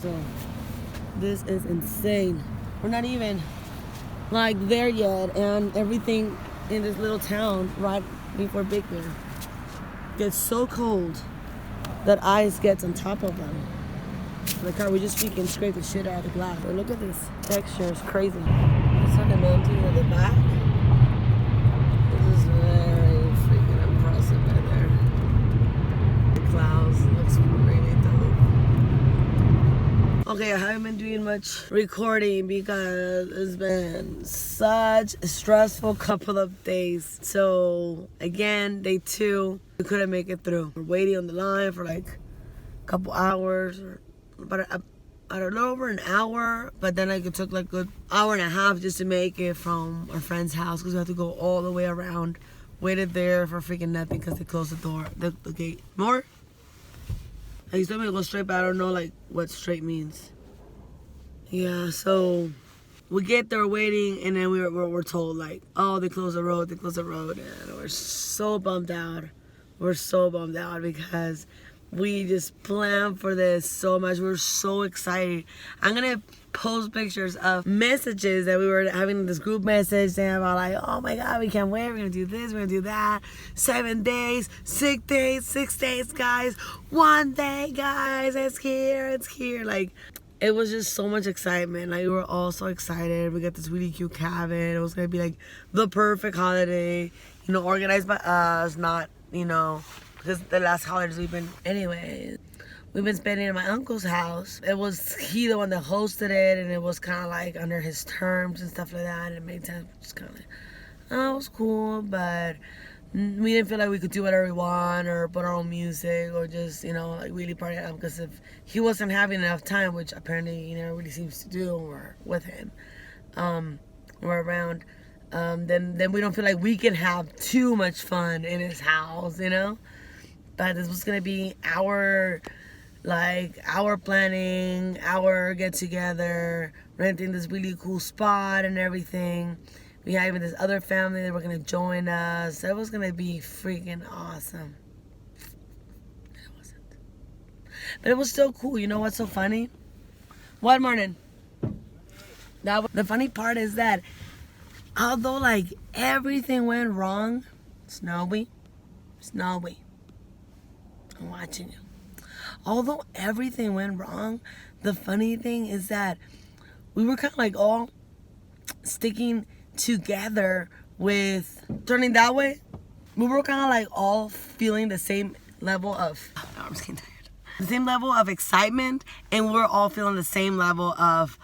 So this is insane. We're not even like there yet, and everything in this little town right before Big Bear gets so cold that ice gets on top of them. The car, we just freaking scrape the shit out of the glass. But look at this texture, it's crazy. It's on the mountains at the back. This is very freaking impressive right there. The clouds looks really dope. Okay, I haven't been doing much recording because it's been such a stressful couple of days. So again, day 2, we couldn't make it through. We're waiting on the line for like a couple hours, or about I don't know, over an hour, but then like it took like a good hour and a half just to make it from our friend's house because we had to go all the way around. Waited there for freaking nothing because they closed the door, the gate. More? He told me to go straight, but I don't know like what straight means. Yeah, so we get there waiting, and then we're told like, oh, they closed the road, and we're so bummed out. We're so bummed out because we just planned for this so much. We're so excited. I'm gonna post pictures of messages that we were having, this group message saying about like, oh my God, we can't wait. We're gonna do this, we're gonna do that. 7 days, 6 days, 6 days, guys. 1 day, guys. It's here, it's here. Like, it was just so much excitement. Like, we were all so excited. We got this really cute cabin. It was gonna be like the perfect holiday, you know, organized by us, not, you know, because the last holidays we've been spending in my uncle's house. It was he the one that hosted it, and it was kind of like under his terms and stuff like that. And it made sense. Just kind of like, oh, it was cool, but we didn't feel like we could do whatever we want or put our own music or just, you know, like really party out, because if he wasn't having enough time, which apparently he never really seems to do when we're with him, we're around, then we don't feel like we can have too much fun in his house, you know. But this was gonna be our planning, our get together, renting this really cool spot and everything. We had even this other family that were gonna join us. It was gonna be freaking awesome. It wasn't, but it was still cool. You know what's so funny? What, Martin? The funny part is that although like everything went wrong, Snowy. I'm watching you. Although everything went wrong, the funny thing is that we were kind of like all sticking together with turning that way. We were kind of like all feeling the same level of, I'm just getting tired. The same level of excitement, and we're all feeling the same level of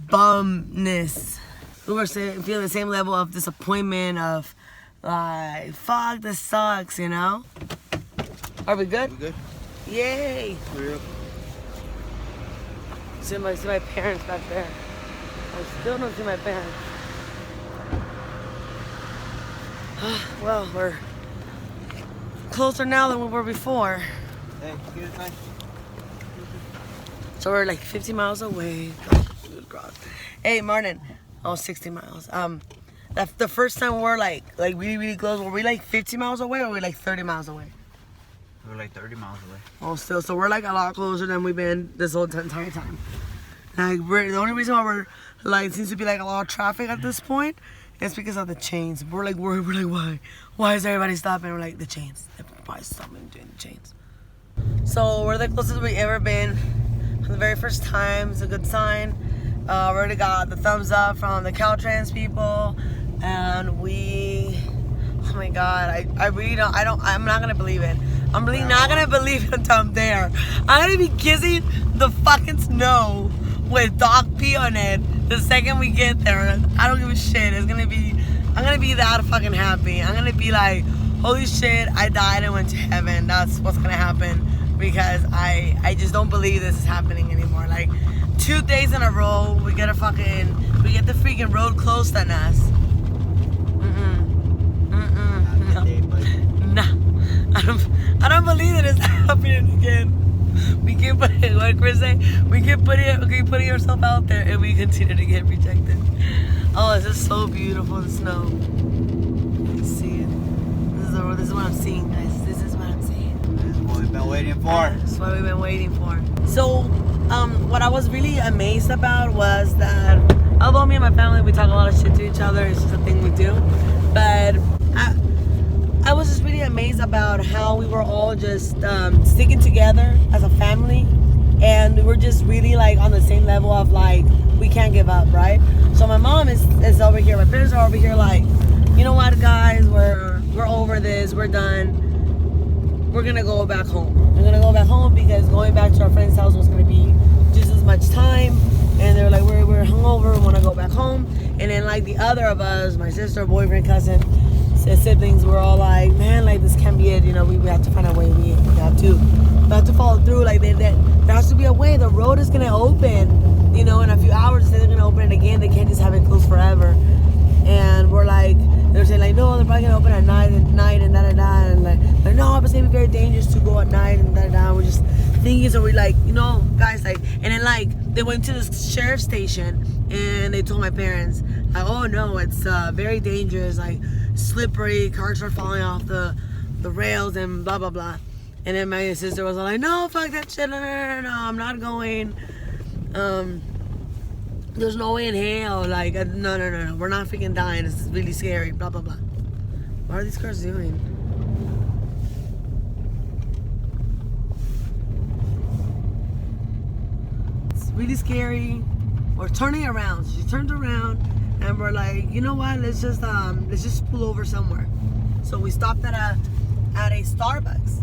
bumness. We were feeling the same level of disappointment, of like, fuck, this sucks, you know? Are we good? We good? Yay! We're up. See my parents back there. I still don't see my parents. Well, we're closer now than we were before. Hey, get it nice. So we're like 50 miles away. Good God. Hey, Martin. Oh, 60 miles. The first time we were like really, really close. Were we like 50 miles away, or were we like 30 miles away? We're like 30 miles away. Oh, still. So we're like a lot closer than we've been this whole entire time. Like, the only reason why we're like, seems to be like a lot of traffic at this point is because of the chains. We're like worried. We're like, why? Why is everybody stopping? We're like, the chains. They're probably stopping doing the chains. So we're the closest we've ever been. For the very first time. It's a good sign. We already got the thumbs up from the Caltrans people, and oh my God, I really don't, I'm not gonna believe it. I'm really not gonna believe it until I'm there. I'm gonna be kissing the fucking snow with dog pee on it the second we get there. I don't give a shit. I'm gonna be that fucking happy. I'm gonna be like, holy shit, I died and went to heaven. That's what's gonna happen, because I just don't believe this is happening anymore. Like, 2 days in a row, we get the freaking road closed on us. Nah, I don't believe that it's happening again. We keep putting, what Chris say? We keep putting yourself out there, and we continue to get rejected. Oh, this is so beautiful, the snow. You see it. This is what I'm seeing, guys. This is what I'm seeing. This is what we've been waiting for. This is what we've been waiting for. So what I was really amazed about was that although me and my family, we talk a lot of shit to each other, it's just a thing we do, but I was just really amazed about how we were all just sticking together as a family, and we were just really like on the same level of like, we can't give up, right? So my mom is over here, my parents are over here like, you know what guys, we're over this, we're done. We're gonna go back home. We're gonna go back home because going back to our friend's house was gonna be just as much time. And they're like, we're hungover, we wanna go back home. And then like the other of us, my sister, boyfriend, cousin, siblings, were all like, man, like this can't be it. You know, we have to find a way. We have to follow through. Like there has to be a way. The road is gonna open. You know, in a few hours they're gonna open it again. They can't just have it closed forever. And we're like, they're saying like, no, they're probably gonna open at night and da-da-da, and like no, but it's gonna be very dangerous to go at night and da-da-da. We're just thinking, so we're like, you know, guys, like, and then like they went to the sheriff's station and they told my parents like, oh no, it's very dangerous, like slippery, cars are falling off the rails and blah blah blah. And then my sister was like, no, fuck that shit, no, I'm not going. There's no way in hell, like, no, we're not freaking dying, this is really scary, blah, blah, blah. What are these cars doing? It's really scary. We're turning around, she turns around, and we're like, you know what, let's just pull over somewhere. So we stopped at a Starbucks,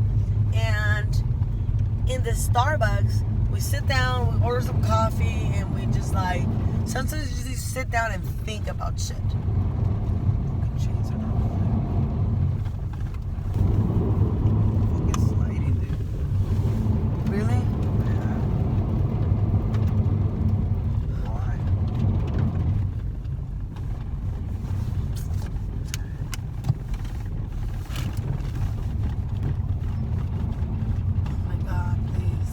and in the Starbucks, we sit down, we order some coffee, and we just like, sometimes you just sit down and think about shit. Chains are not moving. Fucking sliding, dude. Really? Yeah. Why? Oh my God, please.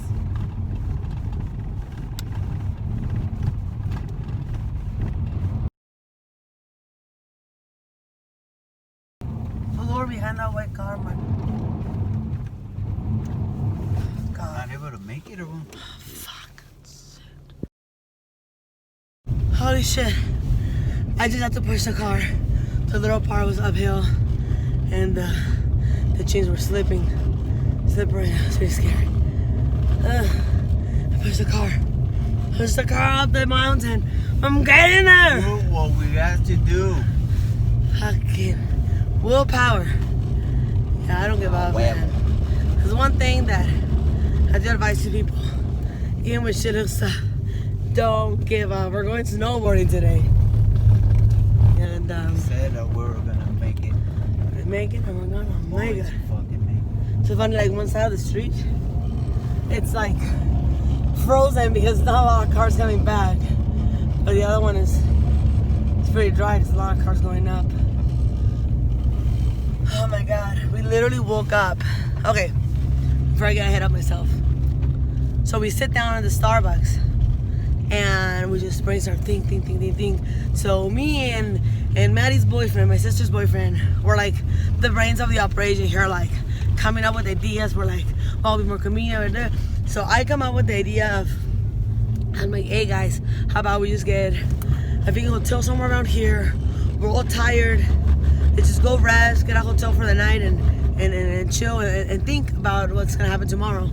Behind that white car, man. God. Not able to make it or what? Fuck. Shit. Holy shit. I just had to push the car. The little part was uphill and the chains were slippery. It was really scary. I pushed the car. Pushed the car up the mountain. I'm getting there. Do what we have to do. Fucking willpower. Yeah, I don't give up, man. There's one thing that I do advise to people, even with shit and stuff, don't give up. We're going snowboarding today. And We said that we were gonna make it. make it, and we're gonna make it. Fucking make it. So funny, like one side of the street, it's like frozen because not a lot of cars coming back. But the other one it's pretty dry because a lot of cars going up. Oh my God, we literally woke up. Okay, before I get ahead of myself. So we sit down at the Starbucks and we just brainstorm, think. So me and Maddie's boyfriend, my sister's boyfriend, we're like the brains of the operation here, like coming up with ideas. We're like, oh, it'll be more convenient. So I come up with the idea of, I'm like, hey guys, how about we just get a big hotel somewhere around here. We're all tired. Let's just go rest, get a hotel for the night and chill and think about what's gonna happen tomorrow.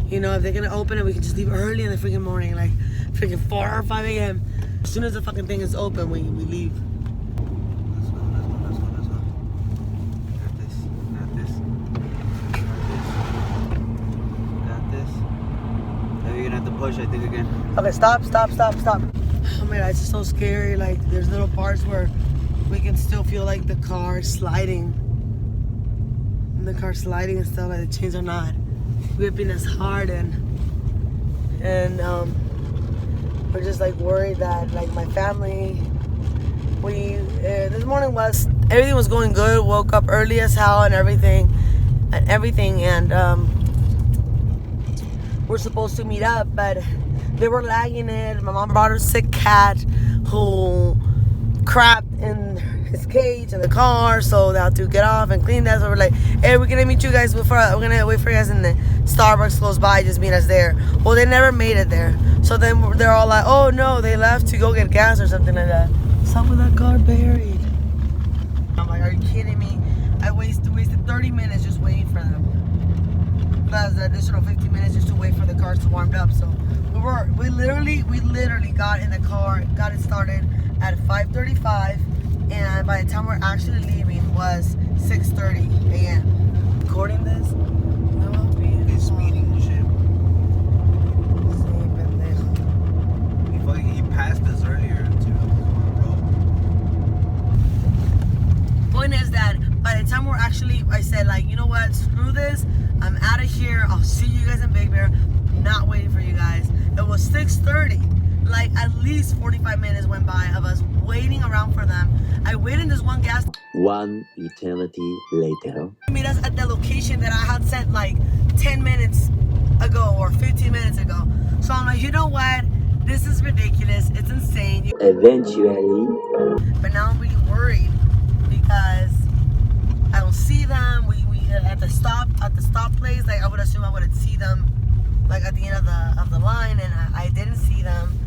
You know, if they're gonna open it, we can just leave early in the freaking morning, like freaking 4 or 5 a.m. As soon as the fucking thing is open, we leave. Let's go. Got this. Now you're gonna have to push, I think, again. Okay, stop. Oh my God, it's just so scary. Like, there's little parts where we can still feel like the car sliding. And the car sliding and stuff, like the chains are not whipping as hard, and we're just like worried that like my family, this morning everything was going good, woke up early as hell and everything, and we're supposed to meet up, but they were lagging it. My mom brought her sick cat who crapped in his cage in the car, so they have to get off and clean that. So we're like, hey, we're gonna meet you guys we're gonna wait for you guys in the Starbucks close by, just meet us there. Well, they never made it there. So then they're all like, oh no, they left to go get gas or something like that. Some of that car buried. I'm like, are you kidding me? I wasted 30 minutes just waiting for them. Plus the additional 15 minutes just to wait for the cars to warm up. So we literally got in the car, got it started at 5:35, and by the time we're actually leaving was 6:30 a.m. Recording this, He's speeding and shit. He passed us earlier too. Point is that by the time we're actually, I said like, you know what, screw this, I'm out of here, I'll see you guys in Big Bear. I'm not waiting for you guys. It was 6:30. Like at least 45 minutes went by of us waiting around for them. I waited in this one gas. One eternity later. Meet us at the location that I had set like 10 minutes ago or 15 minutes ago. So I'm like, you know what? This is ridiculous. It's insane. Eventually. But now I'm really worried because I don't see them. We at the stop place. Like I would assume I would see them like at the end of the line, and I didn't see them.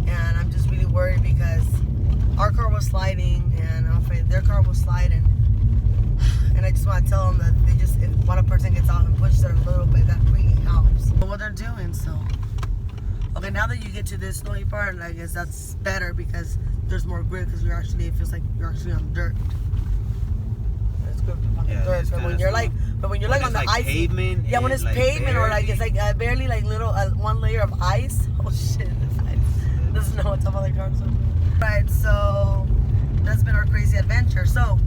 And I'm just really worried because our car was sliding, and I'm afraid their car was sliding. And I just want to tell them that they just, if one person gets off and pushes it a little bit, that really helps. But what they're doing, so. Okay, now that you get to this snowy part, I guess that's better because there's more grip because it feels like you're actually on dirt. It's good on dirt. But when you're like on the ice, pavement. Yeah, when it's like pavement barely, or like it's like barely like little one layer of ice. Oh shit, doesn't know what some other cars are. Right, so that's been our crazy adventure. So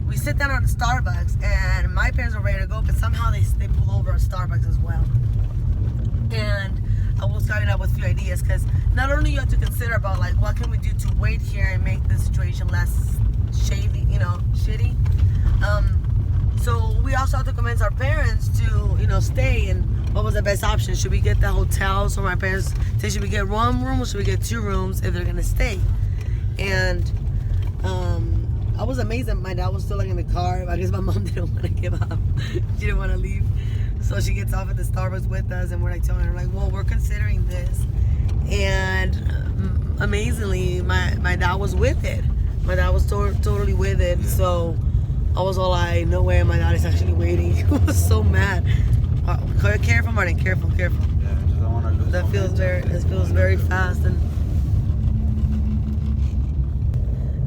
we sit down at Starbucks, and my parents were ready to go, but somehow they pulled over at Starbucks as well. And I was coming up with a few ideas because not only you have to consider about like what can we do to wait here and make the situation less shady, shitty. So we also have to convince our parents to stay, and what was the best option? Should we get the hotel? So my parents say, should we get one room or should we get 2 rooms if they're gonna stay? And I was amazed that my dad was still like in the car. I guess my mom didn't want to give up. She didn't want to leave. So she gets off at the Starbucks with us, and we're like telling her, like, well, we're considering this. And amazingly, my dad was with it. My dad was totally with it. So I was all like, no way, my dad is actually waiting. He was so mad. Careful, Martin, careful. Yeah, I just don't want to lose. It feels very fast, and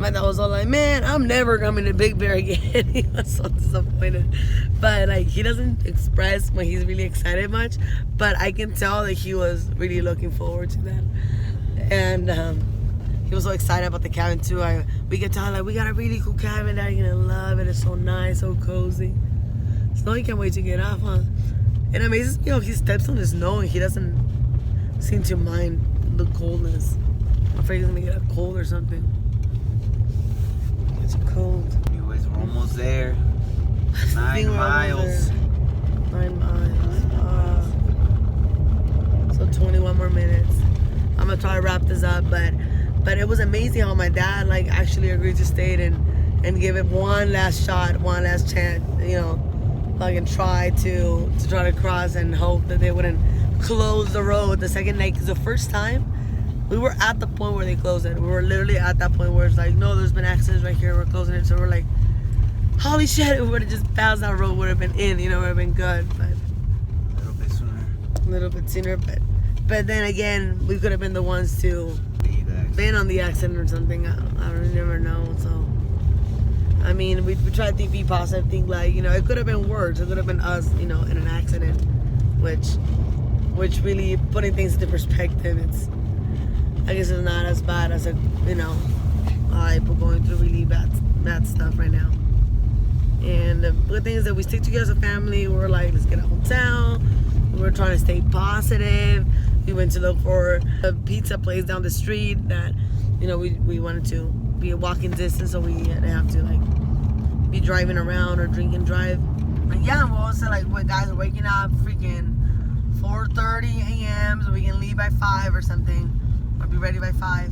my dad was all like, man, I'm never coming to Big Bear again. He was so disappointed. But like, he doesn't express when he's really excited much, but I can tell that he was really looking forward to that. And he was so excited about the cabin too. We could tell like, we got a really cool cabin that you're gonna love. It's so nice, so cozy. So he can't wait to get off, huh? It amazes me how he steps on the snow and he doesn't seem to mind the coldness. I'm afraid he's gonna get a cold or something. It's cold. Anyways, we're almost there. 9 miles. 9 miles. So 21 more minutes. I'm gonna try to wrap this up, but it was amazing how my dad like actually agreed to stay and give it one last shot, one last chance, like and try to cross and hope that they wouldn't close the road the second night. Because the first time we were at the point where they closed it. We were literally at that point where it's like, no, there's been accidents right here, we're closing it. So we're like, holy shit, if we would have just passed that road, would have been in, would have been good. But a little bit sooner. But then again, we could have been the ones to been on the accident or something. I really never know. So I mean, we try to be positive, think like, it could have been worse. It could have been us, in an accident, which really putting things into perspective, I guess it's not as bad as people going through really bad stuff right now. And the good thing is that we stick together as a family. We're like, let's get a hotel. We're trying to stay positive. We went to look for a pizza place down the street that, we wanted to be a walking distance, so we didn't have to like be driving around or drink and drive. But yeah, we're also like, guys are waking up freaking 4:30 a.m. so we can leave by 5 or something, or be ready by 5.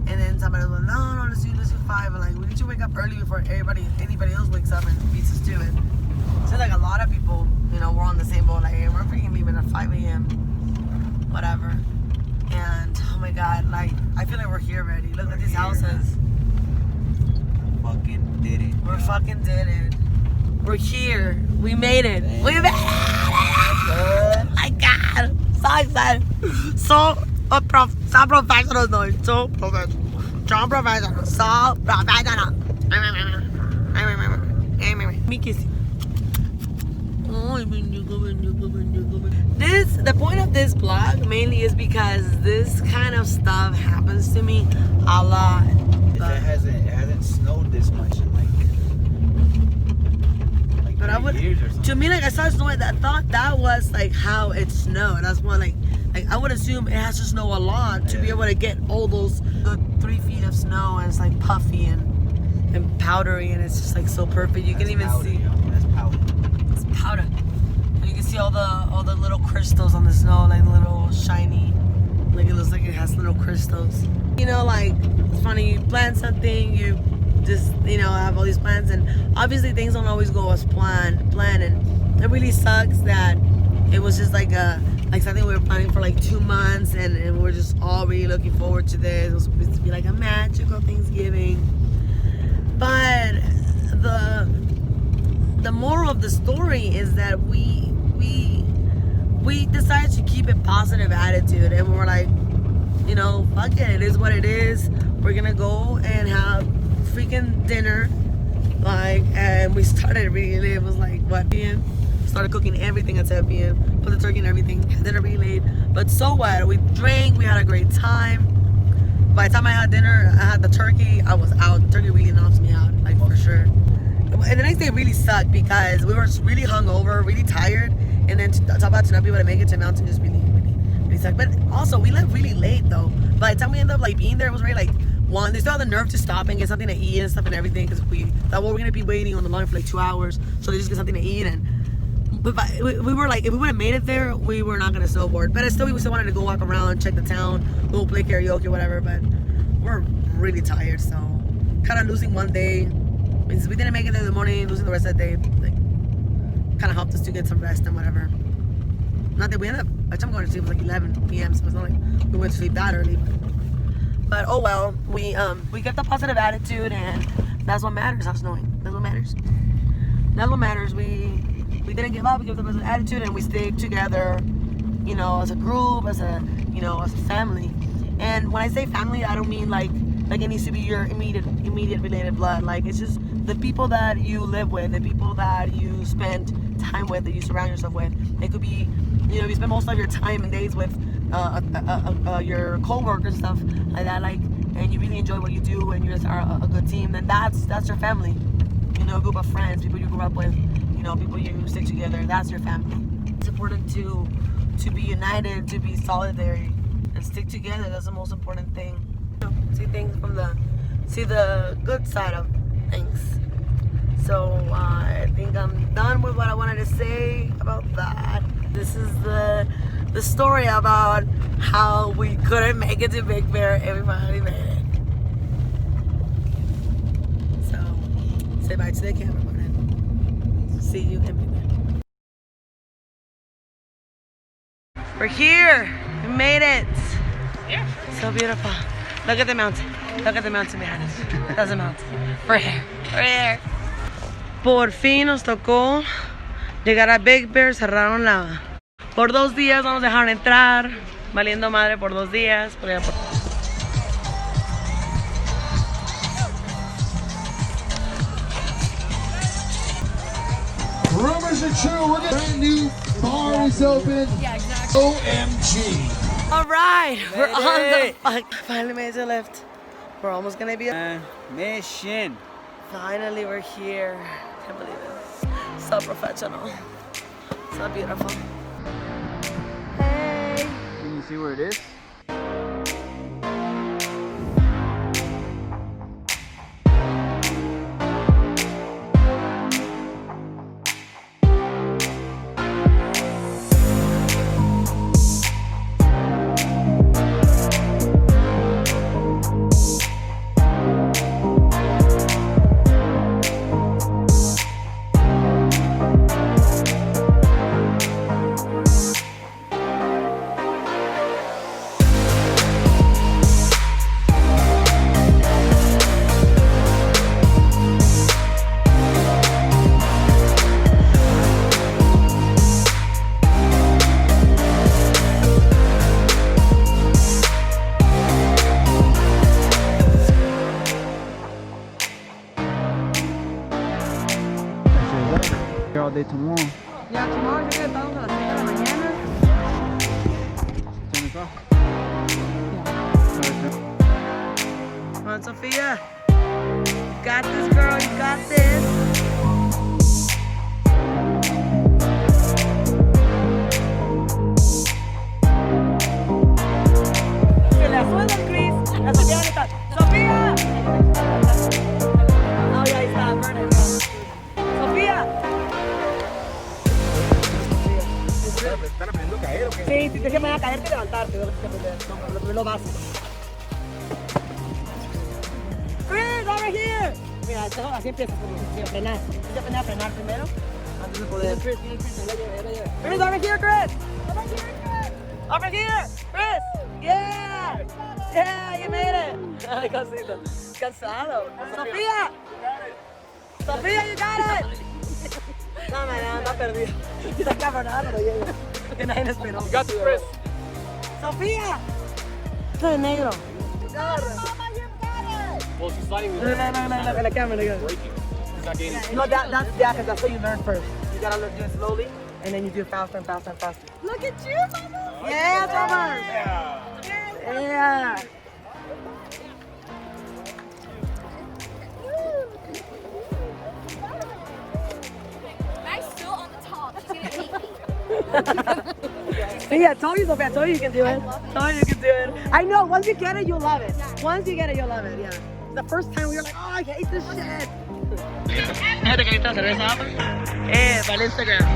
And then somebody was like, no, let's do 5. And like, we need to wake up early before anybody else wakes up and beats us to it. So like a lot of people, you know, we're on the same boat. Like, hey, we're freaking leaving at 5 a.m. Whatever. And oh my God, like I feel like we're here already. Look at these houses. Fucking did it. We're fucking did it. We're here. We made it. We made it. Oh my God. So excited. So professional though. So professional. So professional. So professional. Me kiss you. The point of this vlog mainly is because this kind of stuff happens to me a lot. It hasn't snowed this much in like But I would, years or something. to me, like I saw snow, I thought that was like how it snowed. That's more like I would assume it has to snow a lot to be able to get all those good 3 feet of snow, and it's like puffy and powdery, and it's just like so perfect. You can even powder, see. yo. That's powder. It's powder. And you can see all the little crystals on the snow, like little shiny. Like it looks like it has little crystals. You know, like it's funny. You plan something, you just have all these plans, and obviously things don't always go as planned. And it really sucks that it was just like something we were planning for like 2 months, and we're just all really looking forward to this. It was supposed to be like a magical Thanksgiving. But the moral of the story is that we decided to keep a positive attitude, and we're like, fuck it, it is what it is. We're gonna go and have freaking dinner, and we started really late. It was like what p.m. Started cooking everything at 7 p.m. Put the turkey and everything. Dinner really late, but so what? We drank. We had a great time. By the time I had dinner, I had the turkey, I was out. The turkey really knocks me out, like for sure. And the next day really sucked because we were really hungover, really tired, and then to talk about to not be able to make it to mountain just really sucked. But also, we left really late though. By the time we ended up like being there, it was already like 1. They still had the nerve to stop and get something to eat and stuff and everything, because we thought, well, we're gonna be waiting on the line for like 2 hours, so they just get something to eat. But we were like, if we would have made it there, we were not gonna snowboard. But we still wanted to go walk around, check the town, go play karaoke, whatever. But we're really tired, so kind of losing one day means we didn't make it there in the morning. Losing the rest of the day, like, kind of helped us to get some rest and whatever. Not that we ended up. By the time going to sleep, it was like 11 p.m. So it's not like we went to sleep that early. But oh well, we kept a positive attitude, and that's what matters. How snowing. That's what matters. That's what matters. We didn't give up. We kept a positive attitude, and we stayed together. As a group, as a family. And when I say family, I don't mean like it needs to be your immediate related blood. Like, it's just the people that you live with, the people that you spend time with, that you surround yourself with. It could be, you spend most of your time and days with your coworkers and stuff like that. Like, and you really enjoy what you do, and you just are a good team. Then that's your family. A group of friends, people you grew up with. People you stick together. That's your family. It's important to be united, to be solidary, and stick together. That's the most important thing. See things see the good side of things. So I think I'm done with what I wanted to say about that. This is the story about how we couldn't make it to Big Bear. Everybody made it. So say bye to the camera, Martin. See you in Big Bear. We're here. We made it. Yeah. So beautiful. Look at the mountain. Look at the mountain behind us. That's a mountain. We're here. We're here. Por fin nos tocó llegar a Big Bear. Cerraron por 2 días. No nos dejaron entrar. Valiendo madre por 2 días. Rumors are true. We're getting brand new bar is open. Yeah, exactly. OMG. All right, we're on the finally made the lift. We're almost gonna be Mission. Finally, we're here. Can't believe it. So professional. So beautiful. Hey. Can you see where it is? day tomorrow. Yeah, tomorrow you're gonna estamos a las 6 de la mañana. Turn this off. Come on, Sophia. You got this, girl. You got this. Que le suena, Chris. La Sofía está. ¡Sofía! Oh, yeah, he's not burning. ¡Sofía! ¿Están aprendiendo a caer o qué? Sí, tienes que aprender a caerte y levantarte. No, lo básico. Chris, over here. Mira, esto así empieza, a frenar. Tienes que aprender a frenar primero antes de poder. Chris, over here, Chris. Over here, Chris. Yeah. Yeah, you made it. Ay, cosita. Cansado. Sofía. Sofía, you got it. No, man, está perdido. Está cabronado, no llega. Que nadie le esperó. You got this, Chris. Sofía. Esto es negro. Well, she's sliding with Look at the camera, look. braking. She's not getting it. No, that's what you learn first. You gotta learn to do it slowly, and then you do it faster and faster and faster. Look at you, Mama. Yeah, Thomas. Yeah. Nice still on the top. She's gonna hate me. See, I told you, Sophia. I told you you can do it. Told you you can do it. I know. Once you get it, you'll love it. Once you get it, you'll love it. Yeah. The first time we were like, oh, I hate this shit. Para Instagram.